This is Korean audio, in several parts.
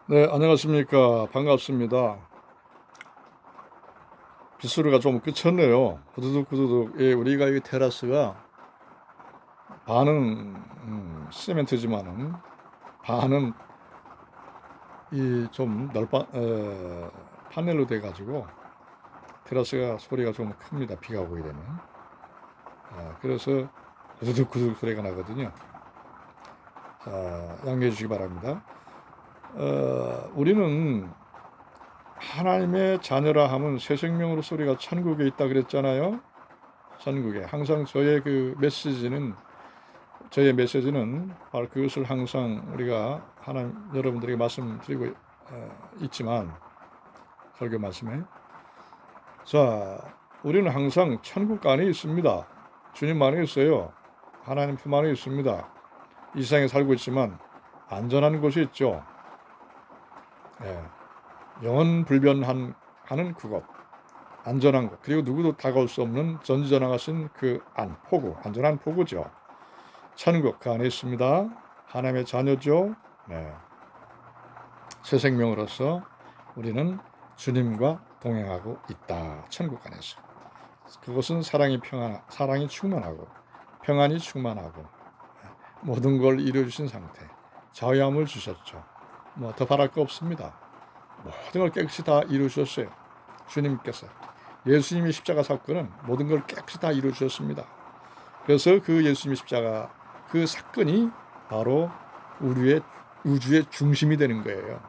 네, 안녕하십니까. 반갑습니다. 빗소리가 좀 그쳤네요. 후두둑 후두둑. 예, 우리가 이 테라스가 반은 시멘트지만은 반은 이 좀 파넬로 돼 가지고 테라스가 소리가 좀 큽니다. 비가 오게 되면. 그래서 후두둑 후두둑 소리가 나거든요. 자, 양해해 주시기 바랍니다. 우리는 하나님의 자녀라 하면 새 생명으로서 우리가 천국에 있다 그랬잖아요. 천국에 항상 저의 메시지는 바로 그것을 항상 우리가 하나님 여러분들에게 말씀드리고 있지만 설교 말씀에 자 우리는 항상 천국 안에 있습니다. 주님 안에 있어요. 하나님 품 안에 있습니다. 이 세상에 살고 있지만 안전한 곳에 있죠. 예, 영원 불변한 하는 그곳, 안전한 곳, 그리고 누구도 다가올 수 없는 전지전능하신 그 포구, 안전한 포구죠. 천국 그 안에 있습니다. 하나님의 자녀죠. 네. 새 생명으로서 우리는 주님과 동행하고 있다. 천국 안에서. 그것은 사랑이 충만하고 평안이 충만하고 모든 걸 이루어주신 상태. 자유함을 주셨죠. 뭐 더 바랄 거 없습니다. 모든 걸 깨끗이 다 이루셨어요. 주님께서. 예수님의 십자가 사건은 모든 걸 깨끗이 다 이루어주셨습니다. 그래서 그 예수님의 십자가 그 사건이 바로 우리의 우주의 중심이 되는 거예요.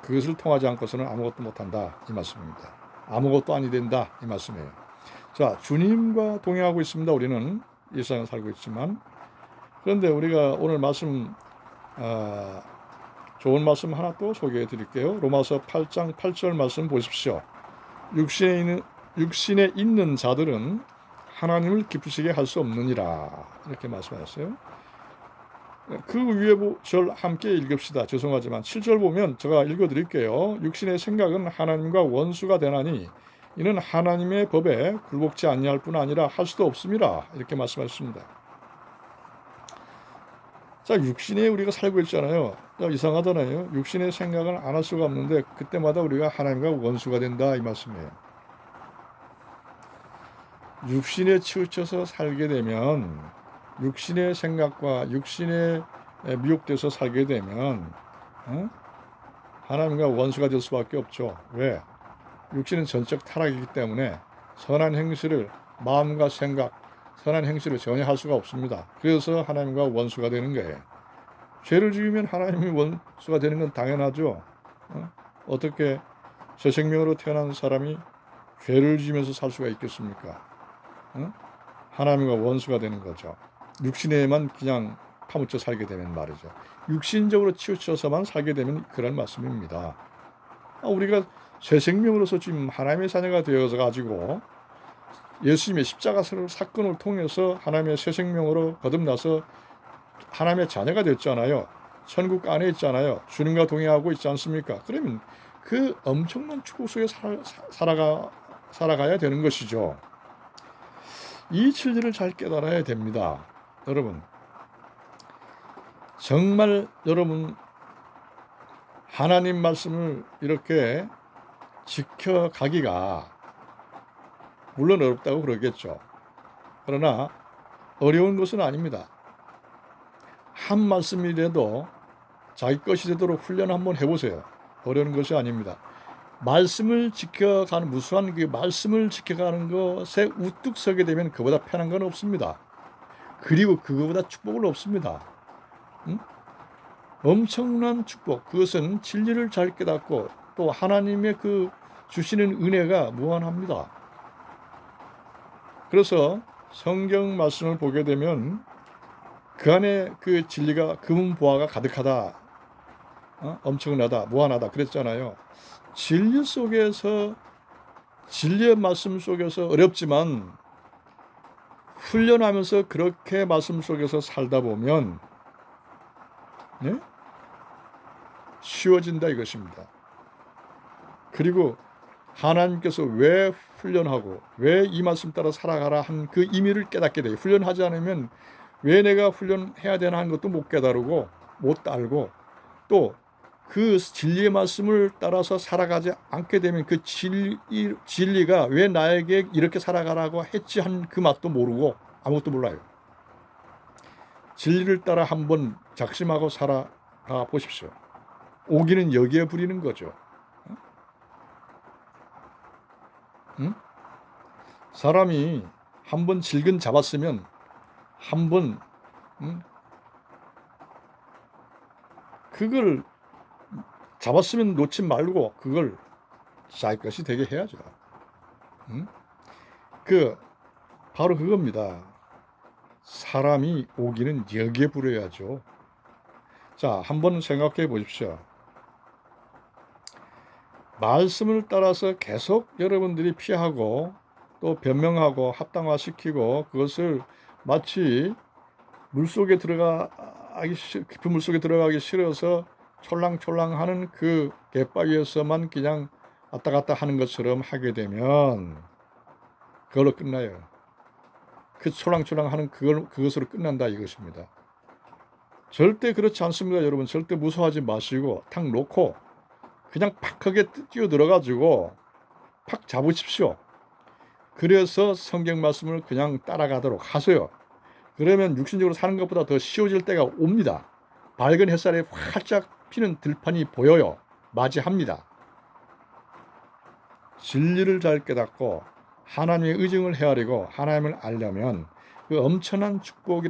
그것을 통하지 않고서는 아무것도 못한다 이 말씀입니다. 아무것도 아니 된다 이 말씀이에요. 자, 주님과 동행하고 있습니다. 우리는 이 세상에 살고 있지만 그런데 우리가 오늘 말씀 좋은 말씀 하나 또 소개해 드릴게요. 로마서 8장 8절 말씀 보십시오. 육신에 있는 자들은 하나님을 기쁘시게 할 수 없느니라 이렇게 말씀하셨어요. 그 위에 절 함께 읽읍시다. 죄송하지만 7절 보면 제가 읽어드릴게요. 육신의 생각은 하나님과 원수가 되나니 이는 하나님의 법에 굴복지 아니할 뿐 아니라 할 수도 없습니다. 이렇게 말씀하셨습니다. 자, 육신에 우리가 살고 있잖아요. 이상하잖아요. 육신의 생각은 안 할 수가 없는데 그때마다 우리가 하나님과 원수가 된다 이 말씀이에요. 육신에 치우쳐서 살게 되면 육신의 생각과 육신에 미혹돼서 살게 되면 하나님과 원수가 될 수밖에 없죠. 왜? 육신은 전적 타락이기 때문에 선한 행실을 마음과 생각, 선한 행실을 전혀 할 수가 없습니다. 그래서 하나님과 원수가 되는 거예요. 죄를 지으면 하나님이 원수가 되는 건 당연하죠. 어떻게 새 생명으로 태어난 사람이 죄를 지으면서 살 수가 있겠습니까? 하나님과 원수가 되는 거죠. 육신에만 그냥 파묻혀 살게 되면 말이죠. 육신적으로 치우쳐서만 살게 되면 그런 말씀입니다. 우리가 새 생명으로서 지금 하나님의 자녀가 되어서 가지고 예수님의 십자가 사건을 통해서 하나님의 새 생명으로 거듭나서 하나님의 자녀가 됐잖아요. 천국 안에 있잖아요. 주님과 동행하고 있지 않습니까? 그러면 그 엄청난 축복 속에 살아가야 되는 것이죠. 이 진리를 잘 깨달아야 됩니다. 여러분, 정말 여러분 하나님 말씀을 이렇게 지켜가기가 물론 어렵다고 그러겠죠. 그러나 어려운 것은 아닙니다. 한 말씀이라도 자기 것이 되도록 훈련 한번 해보세요. 어려운 것이 아닙니다. 말씀을 지켜가는 무수한 그 말씀을 지켜가는 것에 우뚝 서게 되면 그보다 편한 건 없습니다. 그리고 그거보다 축복은 없습니다. 엄청난 축복, 그것은 진리를 잘 깨닫고 또 하나님의 그 주시는 은혜가 무한합니다. 그래서 성경 말씀을 보게 되면 그 안에 그 진리가 금보화가 가득하다, 엄청나다, 무한하다 그랬잖아요. 진리의 말씀 속에서 어렵지만 훈련하면서 그렇게 말씀 속에서 살다 보면 네? 쉬워진다 이것입니다. 그리고 하나님께서 왜 훈련하고 왜 이 말씀 따라 살아가라 한 그 의미를 깨닫게 돼요. 훈련하지 않으면 왜 내가 훈련해야 되나 하는 것도 못 깨달고 못 알고 또 그 진리의 말씀을 따라서 살아가지 않게 되면 그 진리가 왜 나에게 이렇게 살아가라고 했지 한 그 맛도 모르고 아무것도 몰라요. 진리를 따라 한번 작심하고 살아가 보십시오. 오기는 여기에 부리는 거죠. 응? 사람이 한번 질근 잡았으면 한번 그걸 잡았으면 놓지 말고 그걸 자기 것이 되게 해야죠. 응? 그 바로 그겁니다. 사람이 오기는 여기에 부려야죠. 자, 한번 생각해 보십시오. 말씀을 따라서 계속 여러분들이 피하고 또 변명하고 합당화시키고 그것을 마치 깊은 물속에 들어가기 싫어서 촐랑촐랑하는 그 갯바위에서만 그냥 왔다 갔다 하는 것처럼 하게 되면 그걸로 끝나요. 그 촐랑촐랑하는 그것으로 끝난다 이것입니다. 절대 그렇지 않습니다, 여러분. 절대 무서워하지 마시고 탁 놓고 그냥 팍 크게 뛰어 들어가지고 팍 잡으십시오. 그래서 성경 말씀을 그냥 따라가도록 하세요. 그러면 육신적으로 사는 것보다 더 쉬워질 때가 옵니다. 밝은 햇살에 활짝 피는 들판이 보여요. 맞이합니다. 진리를 잘 깨닫고 하나님의 의증을 헤아리고 하나님을 알려면 그 엄청난 축복을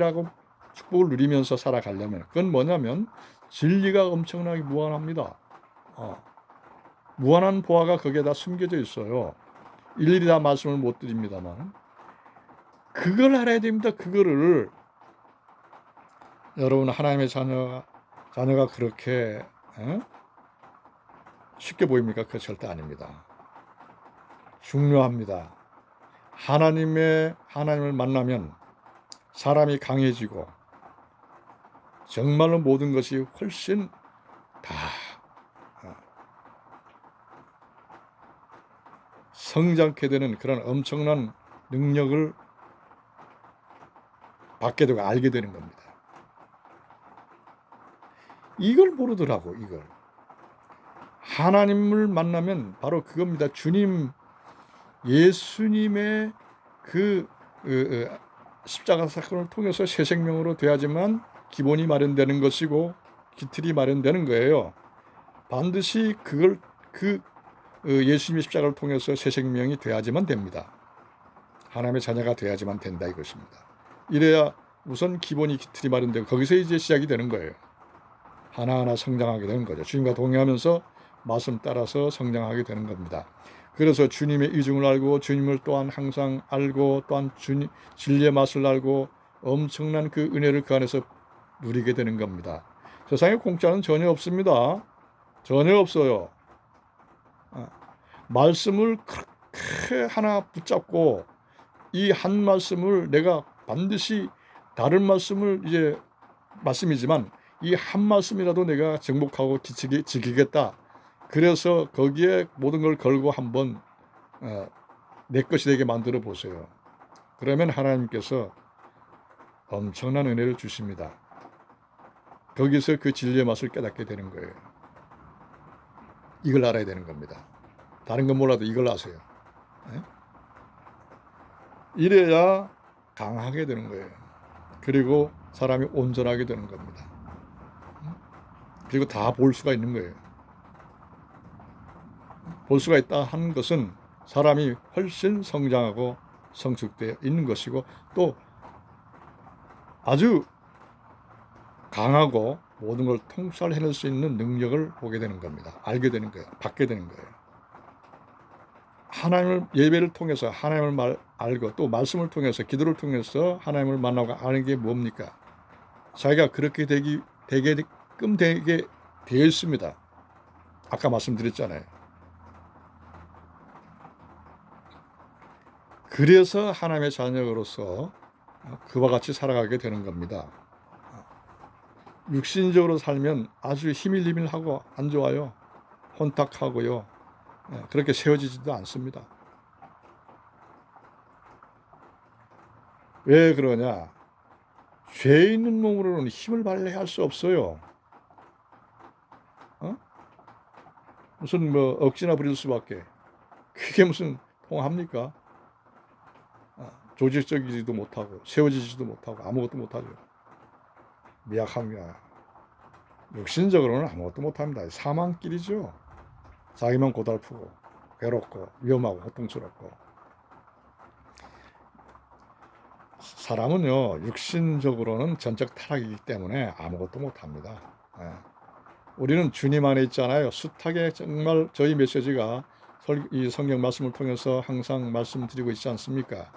누리면서 살아가려면 그건 뭐냐면 진리가 엄청나게 무한합니다. 무한한 보화가 거기에 다 숨겨져 있어요. 일일이 다 말씀을 못 드립니다만 그걸 알아야 됩니다. 그거를 여러분 하나님의 자녀가 그렇게 쉽게 보입니까? 그거 절대 아닙니다. 중요합니다. 하나님을 만나면 사람이 강해지고 정말로 모든 것이 훨씬 다 성장케 되는 그런 엄청난 능력을 받게 되고 알게 되는 겁니다. 이걸 모르더라고. 이걸 하나님을 만나면 바로 그겁니다. 예수님의 그 십자가 사건을 통해서 새 생명으로 돼야지만 기본이 마련되는 것이고 기틀이 마련되는 거예요. 반드시 예수님의 십자가를 통해서 새 생명이 돼야지만 됩니다. 하나님의 자녀가 돼야지만 된다 이것입니다. 이래야 우선 기본이 기틀이 마련되고 거기서 이제 시작이 되는 거예요. 하나하나 성장하게 되는 거죠. 주님과 동행하면서 말씀 따라서 성장하게 되는 겁니다. 그래서 주님의 의중을 알고 주님을 또한 항상 알고 또한 진리의 맛을 알고 엄청난 그 은혜를 그 안에서 누리게 되는 겁니다. 세상에 공짜는 전혀 없습니다. 전혀 없어요. 말씀을 그렇게 하나 붙잡고 이 한 말씀을 내가 반드시 다른 말씀이지만 이 한 말씀이라도 내가 정복하고 지키겠다. 그래서 거기에 모든 걸 걸고 한번 내 것이 되게 만들어 보세요. 그러면 하나님께서 엄청난 은혜를 주십니다. 거기서 그 진리의 맛을 깨닫게 되는 거예요. 이걸 알아야 되는 겁니다. 다른 건 몰라도 이걸 아세요. 이래야 강하게 되는 거예요. 그리고 사람이 온전하게 되는 겁니다. 그리고 다 볼 수가 있는 거예요. 볼 수가 있다 하는 것은 사람이 훨씬 성장하고 성숙되어 있는 것이고 또 아주 강하고 모든 걸 통찰해낼 수 있는 능력을 보게 되는 겁니다. 알게 되는 거예요. 받게 되는 거예요. 하나님을 예배를 통해서 하나님을 알고 또 말씀을 통해서 기도를 통해서 하나님을 만나고 아는 게 뭡니까? 자기가 그렇게 되게끔 되게 되어 있습니다. 아까 말씀드렸잖아요. 그래서 하나님의 자녀로서 그와 같이 살아가게 되는 겁니다. 육신적으로 살면 아주 희밀희밀하고 안 좋아요. 혼탁하고요. 그렇게 세워지지도 않습니다. 왜 그러냐? 죄 있는 몸으로는 힘을 발휘할 수 없어요. 어? 무슨 뭐 억지나 부릴 수밖에. 그게 무슨 통합니까? 조직적이지도 못하고 세워지지도 못하고 아무것도 못하죠. 미약합니다. 육신적으로는 아무것도 못합니다. 사망길이죠. 자기만 고달프고 괴롭고 위험하고 고통스럽고. 사람은요 육신적으로는 전적 타락이기 때문에 아무것도 못합니다. 예. 우리는 주님 안에 있잖아요. 숱하게 정말 저희 메시지가 이 성경 말씀을 통해서 항상 말씀드리고 있지 않습니까?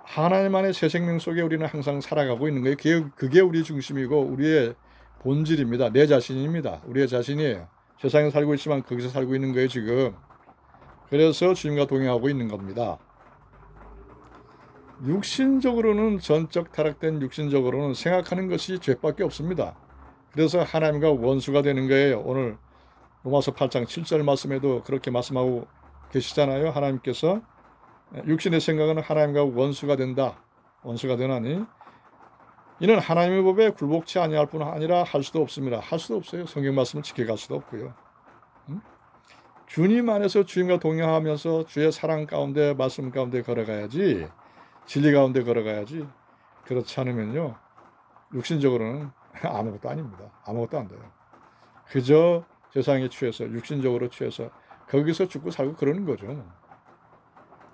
하나님 안의 새 생명 속에 우리는 항상 살아가고 있는 거예요. 그게 우리 중심이고 우리의 본질입니다. 내 자신입니다. 우리의 자신이에요. 세상에 살고 있지만 거기서 살고 있는 거예요 지금. 그래서 주님과 동행하고 있는 겁니다. 육신적으로는 전적 타락된 육신적으로는 생각하는 것이 죄밖에 없습니다. 그래서 하나님과 원수가 되는 거예요. 오늘 로마서 8장 7절 말씀에도 그렇게 말씀하고 계시잖아요. 하나님께서 육신의 생각은 하나님과 원수가 된다. 원수가 되나니 이는 하나님의 법에 굴복치 아니할 뿐 아니라 할 수도 없습니다. 할 수도 없어요. 성경 말씀을 지켜갈 수도 없고요. 주님 안에서 주님과 동행하면서 주의 사랑 가운데 말씀 가운데 걸어가야지. 진리 가운데 걸어가야지. 그렇지 않으면요 육신적으로는 아무것도 아닙니다. 아무것도 안 돼요. 그저 세상에 취해서 육신적으로 취해서 거기서 죽고 살고 그러는 거죠.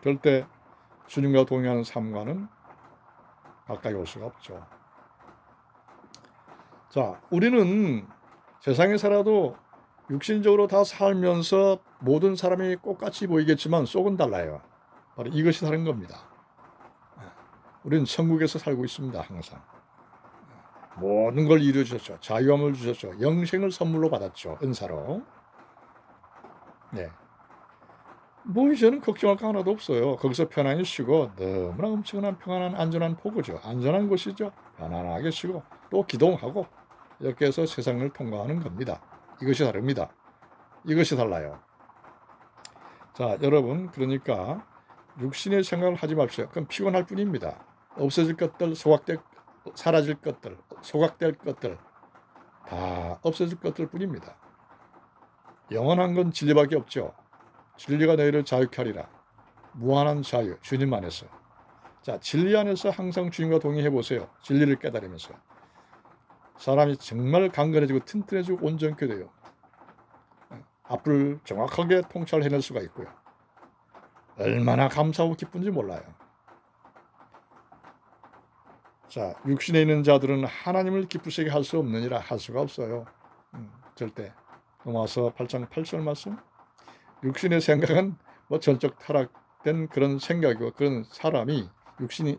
절대 주님과 동행하는 삶과는 가까이 올 수가 없죠. 자, 우리는 세상에 살아도 육신적으로 다 살면서 모든 사람이 똑같이 보이겠지만 속은 달라요. 바로 이것이 다른 겁니다. 우리는 천국에서 살고 있습니다. 항상. 모든 걸 이루어주셨죠. 자유함을 주셨죠. 영생을 선물로 받았죠. 은사로. 네. 뭐 이제는 걱정할 거 하나도 없어요. 거기서 편안히 쉬고 너무나 엄청난 평안한 안전한 포구죠. 안전한 곳이죠. 편안하게 쉬고 또 기도하고 이렇게 해서 세상을 통과하는 겁니다. 이것이 다릅니다. 이것이 달라요. 자, 여러분 그러니까 육신의 생각을 하지 마십시오. 그럼 피곤할 뿐입니다. 없어질 것들, 사라질 것들, 소각될 것들 다 없어질 것들 뿐입니다. 영원한 건 진리밖에 없죠. 진리가 너희를 자유케 하리라. 무한한 자유, 주님 안에서. 자, 진리 안에서 항상 주님과 동행해 보세요. 진리를 깨달으면서. 사람이 정말 강건해지고 튼튼해지고 온전케 돼요. 앞을 정확하게 통찰해낼 수가 있고요. 얼마나 감사하고 기쁜지 몰라요. 자, 육신에 있는 자들은 하나님을 기쁘시게 할 수 없느니라. 할 수가 없어요. 절대. 로마서 8장 8절 말씀. 육신의 생각은 뭐 전적 타락된 그런 생각이고 그런 사람이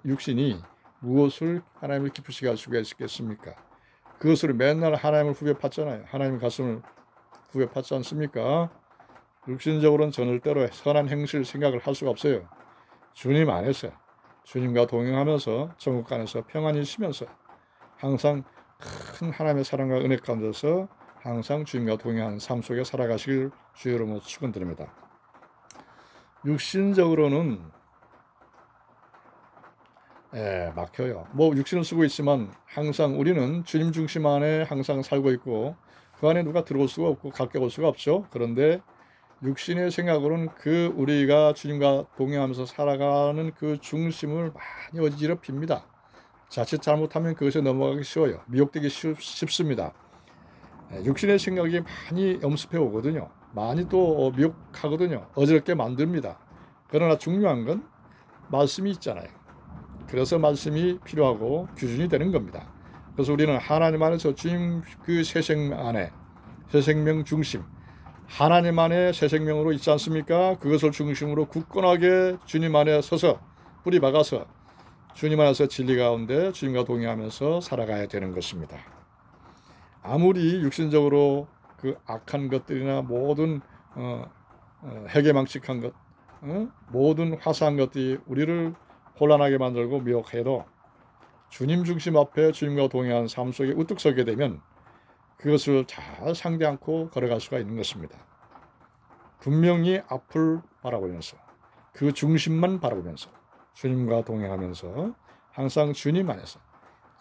육신이 무엇을 하나님을 기쁘시게 할 수가 있겠습니까? 그것으로 맨날 하나님을 후벼팠잖아요. 하나님 가슴을 후벼팠지 않습니까? 육신적으로는 절대로 선한 행실 생각을 할 수가 없어요. 주님 안에서 주님과 동행하면서 천국 안에서 평안히 쉬면서 항상 큰 하나님의 사랑과 은혜 가운데서 항상 주님과 동행하는 삶 속에 살아가시길 주의 이름으로 축원드립니다. 육신적으로는 막혀요. 뭐 육신을 쓰고 있지만 항상 우리는 주님 중심 안에 항상 살고 있고 그 안에 누가 들어올 수가 없고 가까이 올 수가 없죠. 그런데 육신의 생각으로는 그 우리가 주님과 동행하면서 살아가는 그 중심을 많이 어지럽힙니다. 자칫 잘못하면 그것에 넘어가기 쉬워요. 미혹되기 쉽습니다. 육신의 생각이 많이 엄습해 오거든요. 많이 또 미혹하거든요. 어지럽게 만듭니다. 그러나 중요한 건 말씀이 있잖아요. 그래서 말씀이 필요하고 기준이 되는 겁니다. 그래서 우리는 하나님 안에서 주님 그 새 생명 안에 새 생명 중심 하나님 안에 새 생명으로 있지 않습니까? 그것을 중심으로 굳건하게 주님 안에 서서 뿌리 박아서 주님 안에서 진리 가운데 주님과 동행하면서 살아가야 되는 것입니다. 아무리 육신적으로 그 악한 것들이나 모든 해괴망측한 것, 모든 화사한 것들이 우리를 혼란하게 만들고 미혹해도 주님 중심 앞에 주님과 동행하는 삶 속에 우뚝 서게 되면 그것을 잘 상대 않고 걸어갈 수가 있는 것입니다. 분명히 앞을 바라보면서 그 중심만 바라보면서 주님과 동행하면서 항상 주님 안에서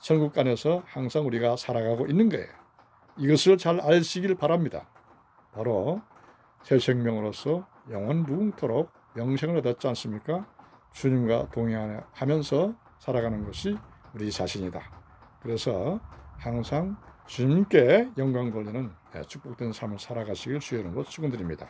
천국 안에서 항상 우리가 살아가고 있는 거예요. 이것을 잘 아시길 바랍니다. 바로 새 생명으로서 영원 무궁토록 영생을 얻었지 않습니까? 주님과 동행하면서 살아가는 것이 우리 자신이다. 그래서 항상 주님께 영광 돌리는 축복된 삶을 살아가시길 주의 이름으로 축원드립니다.